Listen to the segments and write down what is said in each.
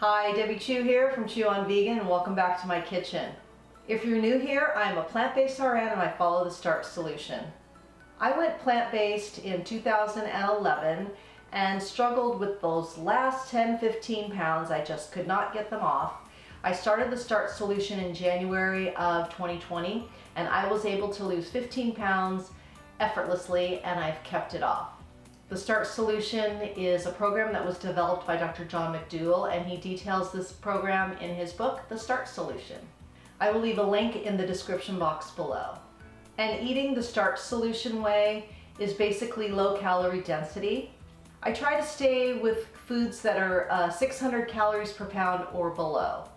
Hi, Debbie Chu here from Chu on Vegan, and welcome back to my kitchen. If you're new here, I'm a plant-based RN and I follow the Starch solution. I went plant-based in 2011 and struggled with those last 10-15 pounds. I just could not get them off. I started the Starch solution in January of 2020 and I was able to lose 15 pounds effortlessly, and I've kept it off. The Starch solution is a program that was developed by Dr. Mcdougall, and he details this program in his book, The Starch Solution. I will leave a link in the description box below. And eating the Starch solution way is basically low calorie density. I try to stay with foods that are 600 calories per pound or below.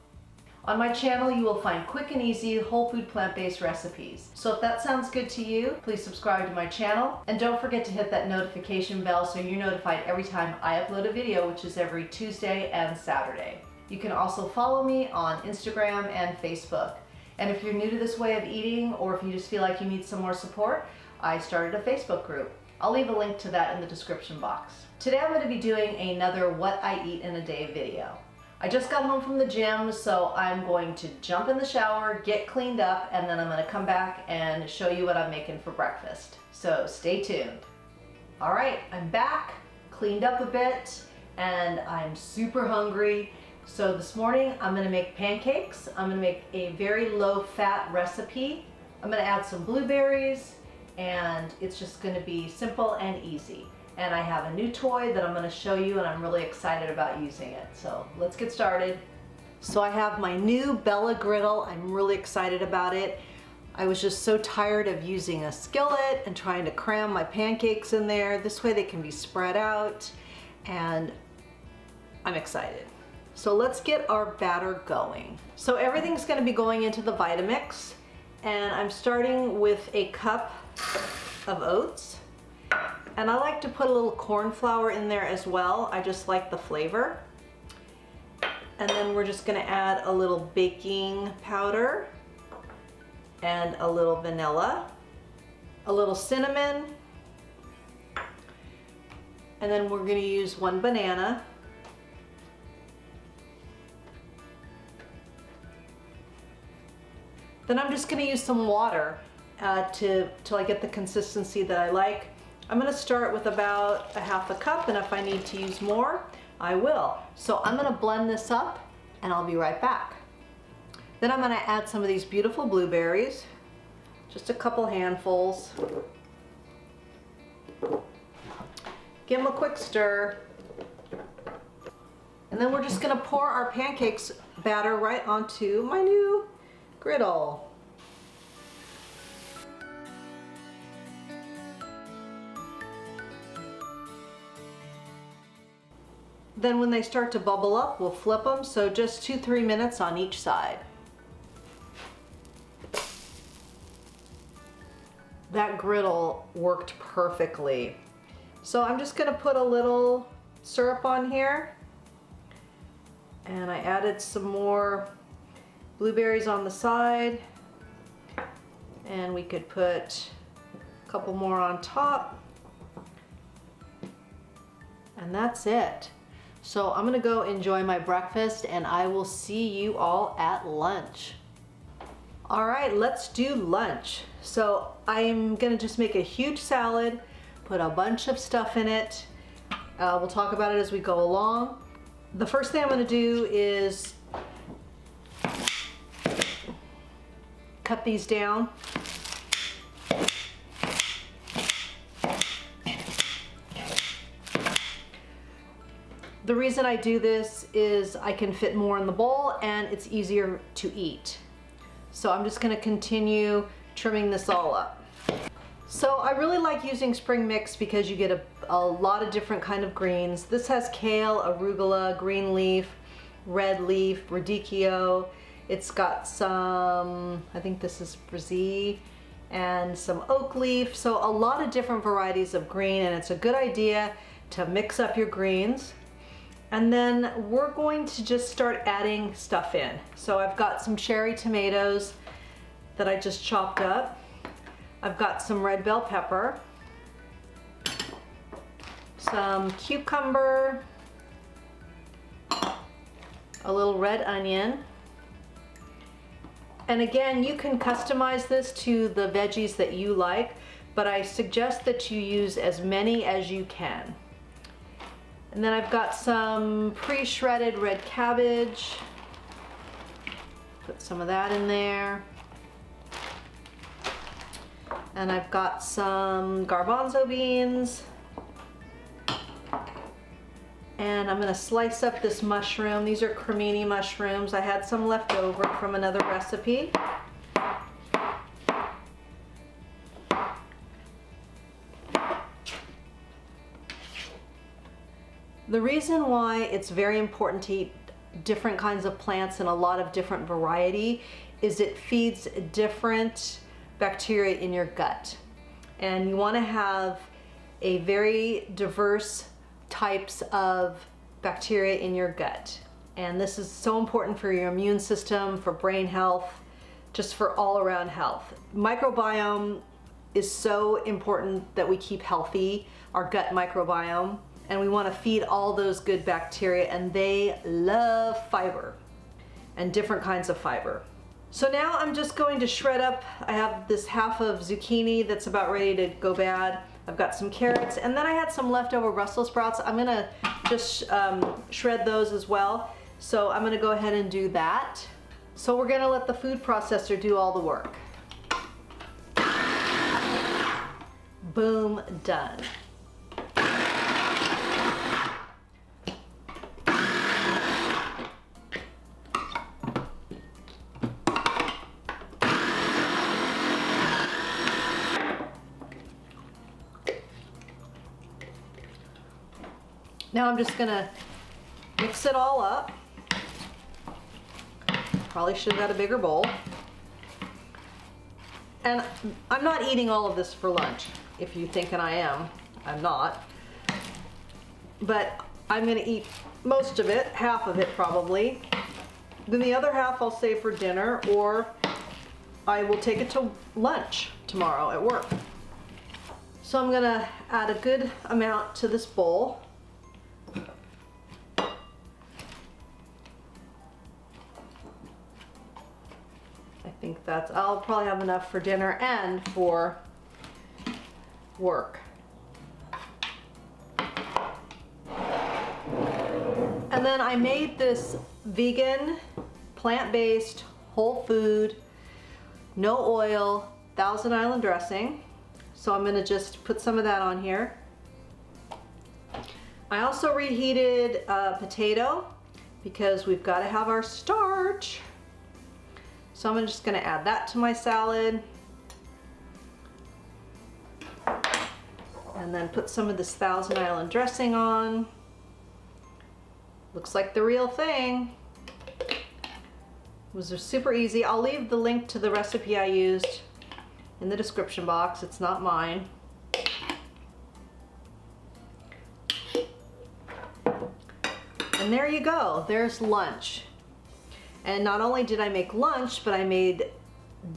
On my channel, you will find quick and easy whole food plant-based recipes. So if that sounds good to you, please subscribe to my channel and don't forget to hit that notification bell so you're notified every time I upload a video, which is every Tuesday and Saturday. You can also follow me on Instagram and Facebook. And if you're new to this way of eating, or if you just feel like you need some more support, I started a Facebook group. I'll leave a link to that in the description box. Today I'm going to be doing another What I Eat in a Day video. I just got home from the gym, so I'm going to jump in the shower, get cleaned up, and then I'm going to come back and show you what I'm making for breakfast. So stay tuned. All right, I'm back, cleaned up a bit, and I'm super hungry. So this morning I'm going to make pancakes. I'm going to make a very low-fat recipe. I'm going to add some blueberries, and it's just going to be simple and easy. And I have a new toy that I'm going to show you, and I'm really excited about using it. So let's get started. So I have my new Bella griddle. I'm really excited about it. I was just so tired of using a skillet and trying to cram my pancakes in there. This way they can be spread out, and I'm excited. So let's get our batter going. So everything's going to be going into the Vitamix, and I'm starting with a cup of oats. And I like to put a little corn flour in there as well. I just like the flavor. And then we're just gonna add a little baking powder and a little vanilla, a little cinnamon, and then we're gonna use 1 banana. Then I'm just gonna use some water till I get the consistency that I like. I'm going to start with about a half a cup, and if I need to use more, I will. So I'm going to blend this up, and I'll be right back. Then I'm going to add some of these beautiful blueberries, just a couple handfuls. Give them a quick stir. And then we're just going to pour our pancakes batter right onto my new griddle. Then when they start to bubble up, we'll flip them, so just 2-3 minutes on each side. That griddle worked perfectly. So I'm just going to put a little syrup on here, and I added some more blueberries on the side, and we could put a couple more on top, and that's it. So I'm gonna go enjoy my breakfast, and I will see you all at lunch. All right, let's do lunch. So I'm gonna just make a huge salad, put a bunch of stuff in it. We'll talk about it as we go along. The first thing I'm gonna do is cut these down. The reason I do this is I can fit more in the bowl and it's easier to eat. So I'm just gonna continue trimming this all up. So I really like using spring mix because you get a lot of different kind of greens. This has kale, arugula, green leaf, red leaf, radicchio. It's got some, I think this is brazil, and some oak leaf. So a lot of different varieties of green, and it's a good idea to mix up your greens. And then we're going to just start adding stuff in. So I've got some cherry tomatoes that I just chopped up. I've got some red bell pepper, some cucumber, a little red onion. And again, you can customize this to the veggies that you like, but I suggest that you use as many as you can. And then I've got some pre-shredded red cabbage. Put some of that in there. And I've got some garbanzo beans. And I'm gonna slice up this mushroom. These are cremini mushrooms. I had some left over from another recipe. The reason why it's very important to eat different kinds of plants and a lot of different variety is it feeds different bacteria in your gut. And you wanna have a very diverse types of bacteria in your gut. And this is so important for your immune system, for brain health, just for all around health. Microbiome is so important that we keep healthy, our gut microbiome, and we want to feed all those good bacteria, and they love fiber and different kinds of fiber. So now I'm just going to shred up. I have this half of zucchini that's about ready to go bad. I've got some carrots, and then I had some leftover Brussels sprouts. I'm gonna just shred those as well. So I'm gonna go ahead and do that. So we're gonna let the food processor do all the work. Boom, done. Now I'm just gonna mix it all up. Probably should have got a bigger bowl. And I'm not eating all of this for lunch. If you're thinking I am, I'm not. But I'm gonna eat most of it, half of it probably. Then the other half I'll save for dinner, or I will take it to lunch tomorrow at work. So I'm gonna add a good amount to this bowl. I think I'll probably have enough for dinner and for work. And then I made this vegan, plant-based, whole food, no oil, Thousand Island dressing. So I'm gonna just put some of that on here. I also reheated a potato because we've got to have our starch. So I'm just gonna add that to my salad. And then put some of this Thousand Island dressing on. Looks like the real thing. It was super easy. I'll leave the link to the recipe I used in the description box. It's not mine. And there you go, there's lunch. And not only did I make lunch, but I made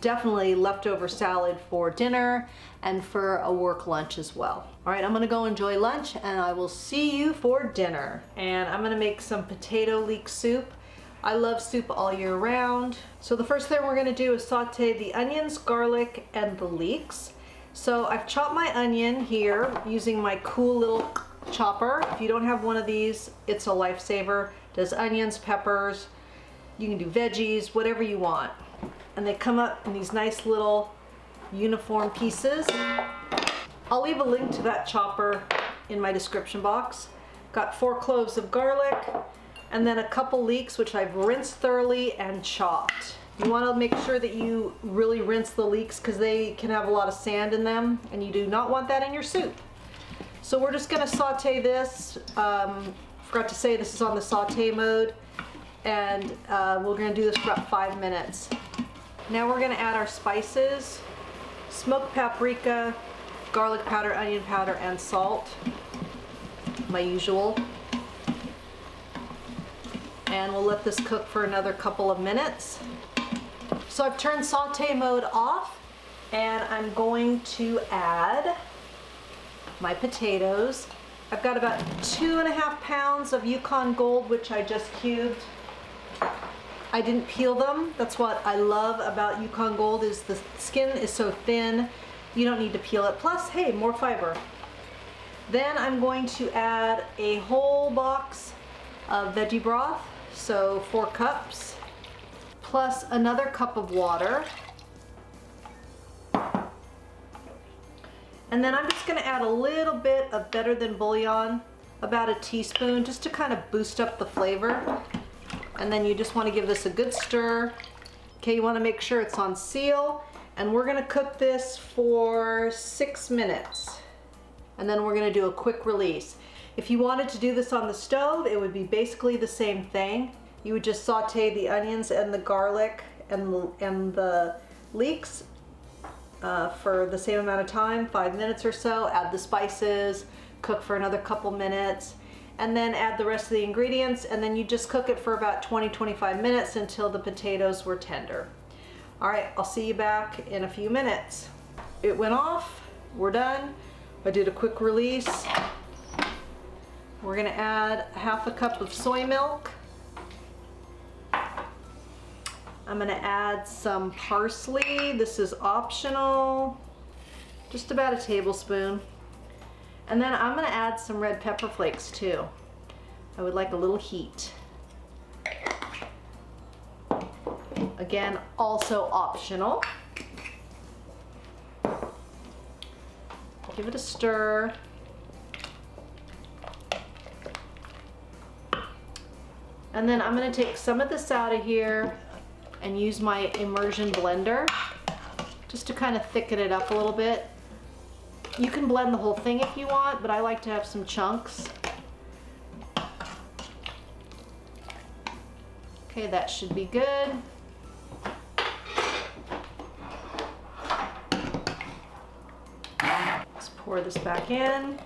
definitely leftover salad for dinner and for a work lunch as well. All right, I'm gonna go enjoy lunch and I will see you for dinner. And I'm gonna make some potato leek soup. I love soup all year round. So the first thing we're gonna do is saute the onions, garlic, and the leeks. So I've chopped my onion here using my cool little chopper. If you don't have one of these, it's a lifesaver. Does onions, peppers, you can do veggies, whatever you want. And they come up in these nice little uniform pieces. I'll leave a link to that chopper in my description box. Got 4 cloves of garlic, and then a couple leeks, which I've rinsed thoroughly and chopped. You want to make sure that you really rinse the leeks because they can have a lot of sand in them, and you do not want that in your soup. So we're just going to saute this. Forgot to say this is on the saute mode, and we're going to do this for about 5 minutes. Now we're going to add our spices: smoked paprika, garlic powder, onion powder, and salt, my usual. And we'll let this cook for another couple of minutes. So I've turned saute mode off, and I'm going to add my potatoes. I've got about 2.5 pounds of Yukon Gold, which I just cubed. I didn't peel them. That's what I love about Yukon Gold, is the skin is so thin. You don't need to peel it. Plus, hey, more fiber. Then I'm going to add a whole box of veggie broth, so 4 cups, plus another cup of water. And then I'm just going to add a little bit of Better Than Bouillon, about a teaspoon, just to kind of boost up the flavor. And then you just want to give this a good stir. Okay, you want to make sure it's on seal. And we're going to cook this for 6 minutes. And then we're going to do a quick release. If you wanted to do this on the stove, it would be basically the same thing. You would just saute the onions and the garlic and the leeks for the same amount of time, 5 minutes or so. Add the spices, cook for another couple minutes, and then add the rest of the ingredients, and then you just cook it for about 20-25 minutes until the potatoes were tender. All right, I'll see you back in a few minutes. It went off, we're done. I did a quick release. We're gonna add 1/2 cup of soy milk. I'm gonna add some parsley. This is optional, just about a tablespoon. And then I'm gonna add some red pepper flakes too. I would like a little heat. Again, also optional. Give it a stir. And then I'm gonna take some of this out of here and use my immersion blender just to kind of thicken it up a little bit. You can blend the whole thing if you want, but I like to have some chunks. Okay, that should be good. Let's pour this back in.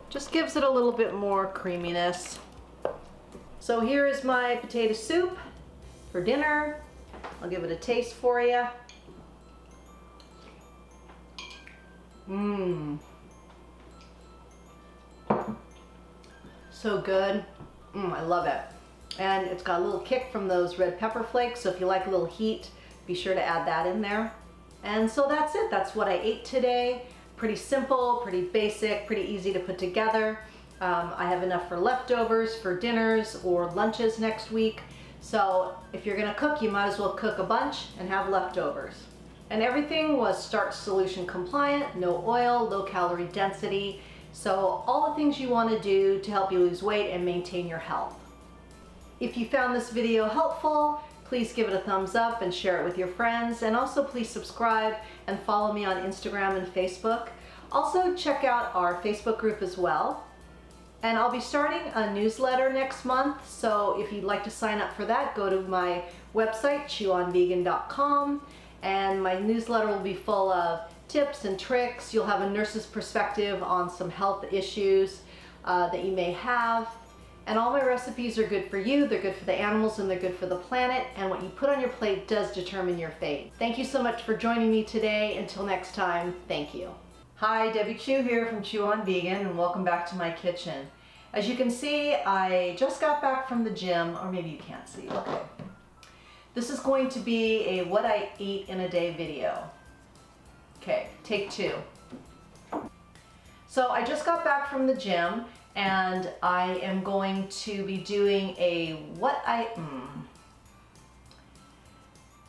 Just gives it a little bit more creaminess. So here is my potato soup for dinner. I'll give it a taste for you. So good. I love it. And it's got a little kick from those red pepper flakes, so if you like a little heat, be sure to add that in there. And so that's it. That's what I ate today. Pretty simple, pretty basic, pretty easy to put together. I have enough for leftovers for dinners or lunches next week. So if you're gonna cook, you might as well cook a bunch and have leftovers. And everything was starch solution compliant, no oil, low calorie density. So all the things you wanna do to help you lose weight and maintain your health. If you found this video helpful, please give it a thumbs up and share it with your friends. And also please subscribe and follow me on Instagram and Facebook. Also check out our Facebook group as well. And I'll be starting a newsletter next month, so if you'd like to sign up for that, go to my website, chewonvegan.com, and my newsletter will be full of tips and tricks. You'll have a nurse's perspective on some health issues that you may have. And all my recipes are good for you, they're good for the animals, and they're good for the planet, and what you put on your plate does determine your fate. Thank you so much for joining me today. Until next time, thank you. Hi, Debbie Chew here from Chew on Vegan, and welcome back to my kitchen. As you can see, I just got back from the gym, or maybe you can't see, okay. This is going to be a what I eat in a day video. Okay, take 2. So I just got back from the gym, and I am going to be doing a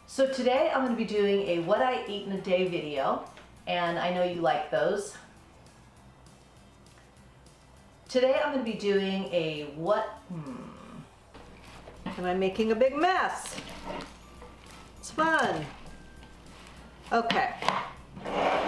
So today I'm going to be doing a what I eat in a day video, and I know you like those. Today I'm going to be doing a and I'm making a big mess. It's fun. Okay.